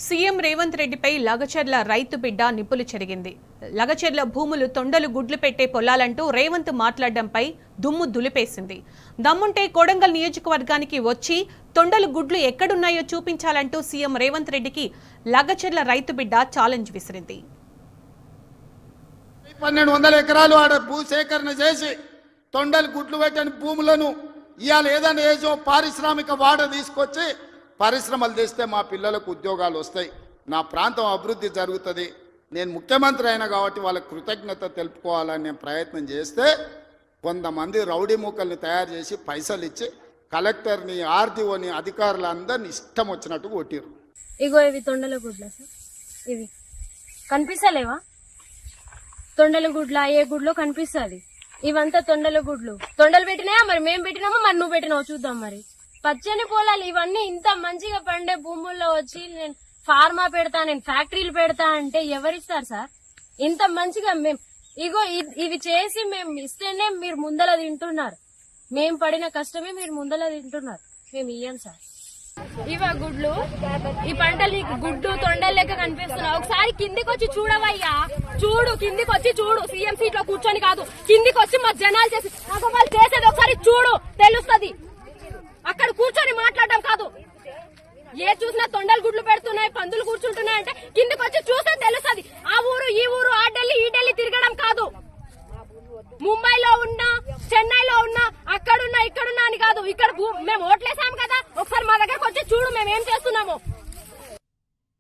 CM Revanth రెడ్డిపై లగచర్ల రైతు బిడ్డ నిప్పులు చెరిగింది. లగచర్ల భూములు తొండలు గుడ్లు పెట్టే పొలాలంటూ రేవంత్ మాట్లాడడంపై దుమ్ము దులిపేసింది. దమ్ముంటే కొడంగల్ నియోజకవర్గానికి వచ్చి తొండలు గుడ్లు ఎక్కడున్నాయో చూపించాలంటూ సీఎం రేవంత్ రెడ్డికి లగచర్ల రైతు బిడ్డ ఛాలెంజ్ విసిరింది. 1200 ఎకరాలు ఆడ భూ సేకరణ చేసి తొండలు గుడ్లు పెట్టని భూములను ఇవాళ ఏదైనా ఏజో పారిశ్రామిక వాడ తీసుకొచ్చి పరిశ్రమలు తెస్తే మా పిల్లలకు ఉద్యోగాలు వస్తాయి, నా ప్రాంతం అభివృద్ధి జరుగుతుంది. నేను ముఖ్యమంత్రి అయినా కాబట్టి వాళ్ళకి కృతజ్ఞత తెలుపుకోవాలని నేను ప్రయత్నం చేస్తే కొంతమంది రౌడీ మూకల్ని తయారు చేసి పైసలు ఇచ్చి కలెక్టర్ని, ఆర్డీఓని, అధికారులందరినీ ఇష్టం వచ్చినట్టు కొట్టిరు. ఇగో ఇవి తొండల గుడ్ల సార్, ఇవి కనిపిస్తలేవా? తొండల గుడ్ల ఏ గుడ్లో కనిపిస్తుంది? ఇవంతా తొండల గుడ్లు. తొండలు పెట్టినాయా? మరి మేము పెట్టినామో మరి నువ్వు పెట్టినావు చూద్దాం. మరి పచ్చని పొలాలు ఇవన్నీ ఇంత మంచిగా పండే భూముల్లో వచ్చి నేను ఫార్మా పెడతా, నేను ఫ్యాక్టరీలు పెడతా అంటే ఎవరిస్తారు సార్? ఇంత మంచిగా మేము ఇగో ఇవి చేసి మేము ఇస్తేనే మీరు ముందల తింటున్నారు. మేము పడిన కష్టమే మీరు ముందల తింటున్నారు. మేము ఇయ్యం సార్. ఇవా గుడ్లు, ఈ పంటలు నీకు గుడ్డు తొండల లెక్క కనిపిస్తున్నావు. ఒకసారి కిందికి వచ్చి చూడవయ్యా, చూడు, కిందికి వచ్చి చూడు. సీఎం సీట్ లో కూర్చొని కాదు, కిందికి వచ్చి మా జనాలు చేసి నాకు వాళ్ళు చేసేది ఒకసారి చూడు, తెలుస్తుంది. అక్కడ కూర్చొని మాట్లాడడం కాదు. ఏ చూసినా తొండలు గుడ్లు పెడుతున్నాయి, పందులు కూర్చుంటున్నాయి అంటే కిందికి వచ్చి చూస్తే తెలుస్తుంది. ఆ ఊరు ఈ ఊరు, ఆ ఢిల్లీ ఈ ఢిల్లీ తిరగడం కాదు. ముంబైలో ఉన్నా, చెన్నైలో ఉన్నా, అక్కడున్నా ఇక్కడున్నా అని కాదు. ఇక్కడ మేము ఓట్లేసాం కదా, ఒకసారి మా దగ్గరకు వచ్చి చూడు మేము ఏం చేస్తున్నాము.